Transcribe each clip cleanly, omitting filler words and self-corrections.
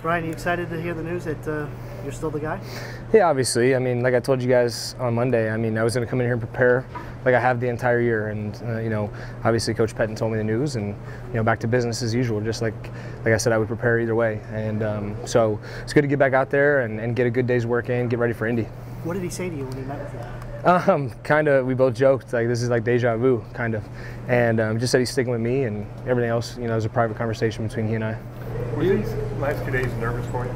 Ryan, are you excited to hear the news that you're still the guy? Yeah, obviously. I mean, like I told you guys on Monday, I mean, I was going to come in here and prepare like I have the entire year. And, you know, obviously Coach Pettin told me the news and, you know, back to business as usual, just like I said, I would prepare either way. And so it's good to get back out there and get a good day's work in, get ready for Indy. What did he say to you when he met with you? Kind of, we both joked, like this is like deja vu, kind of. And just said he's sticking with me, and everything else, you know, was a private conversation between he and I. Were these last 2 days nervous for you?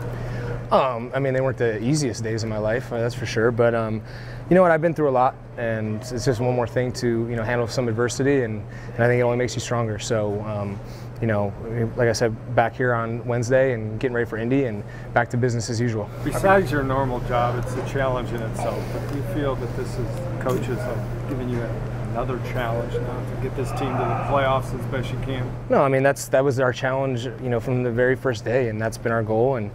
I mean, they weren't the easiest days of my life, that's for sure. But you know what? I've been through a lot, and it's just one more thing to, you know, handle some adversity, and I think it only makes you stronger. So, you know, like I said, back here on Wednesday and getting ready for Indy, and back to business as usual. Besides your normal job, it's a challenge in itself. But do you feel that this is coaches giving you another challenge now to get this team to the playoffs as best you can? No, I mean that was our challenge, you know, from the very first day, and that's been our goal, and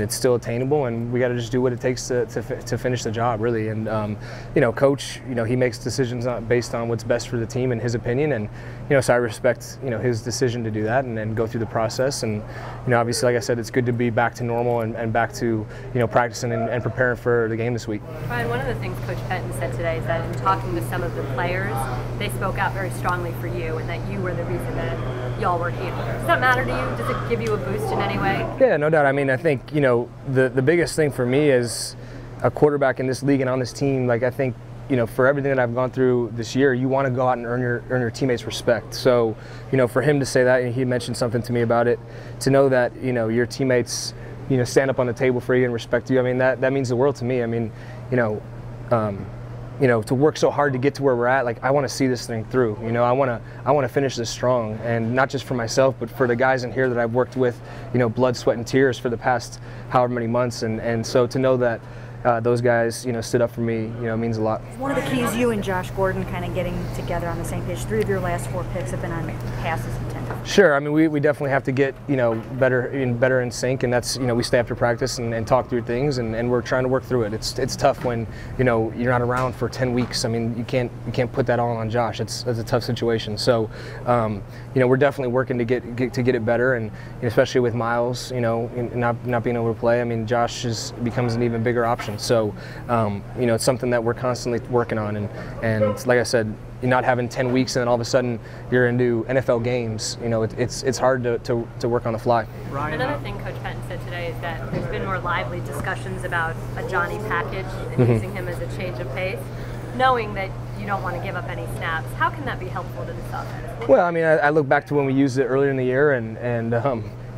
it's still attainable, and we got to just do what it takes to finish the job, really. And you know, Coach, you know, he makes decisions based on what's best for the team in his opinion, and you know, so I respect, you know, his decision to do that and go through the process. And you know, obviously, like I said, it's good to be back to normal and back to, you know, practicing and preparing for the game this week. Ryan, one of the things Coach Pettin said today is that in talking to some of the players, they spoke out very strongly for you and that you were the reason that y'all were here. Does that matter to you? Does it give you a boost in any way? Yeah, no doubt. I mean, I think, you know, the biggest thing for me as a quarterback in this league and on this team, like I think, you know, for everything that I've gone through this year, you want to go out and earn your teammates' respect. So, you know, for him to say that, and he mentioned something to me about it, to know that, you know, your teammates, you know, stand up on the table for you and respect you, I mean, that means the world to me. I mean, you know, to work so hard to get to where we're at, like I want to see this thing through. You know, I want to finish this strong, and not just for myself, but for the guys in here that I've worked with, you know, blood, sweat, and tears for the past however many months, and so to know that those guys, you know, stood up for me, you know, means a lot. One of the keys, you and Josh Gordon kind of getting together on the same page. 3 of your last 4 picks have been on passes intended. Sure. I mean, we definitely have to get, you know, better in sync, and that's, you know, we stay after practice and talk through things, and we're trying to work through it. It's tough when, you know, you're not around for 10 weeks. I mean, you can't put that all on Josh. It's a tough situation. So, you know, we're definitely working to get it better, and especially with Miles, you know, not being able to play. I mean, Josh becomes an even bigger option. So, you know, it's something that we're constantly working on, and like I said, you're not having 10 weeks and then all of a sudden you're into NFL games. You know, it's hard to work on the fly. Another thing Coach Pettin said today is that there's been more lively discussions about a Johnny package and using him as a change of pace, knowing that you don't want to give up any snaps. How can that be helpful to this offense? Well, I mean, I look back to when we used it earlier in the year, and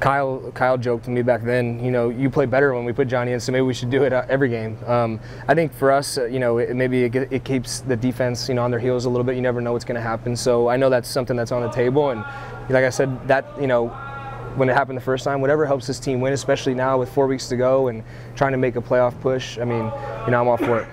Kyle joked to me back then, you know, you play better when we put Johnny in, so maybe we should do it every game. I think for us, you know, it keeps the defense, you know, on their heels a little bit. You never know what's going to happen. So I know that's something that's on the table, and like I said, that, you know, when it happened the first time, whatever helps this team win, especially now with 4 weeks to go and trying to make a playoff push, I mean, you know, I'm all for it.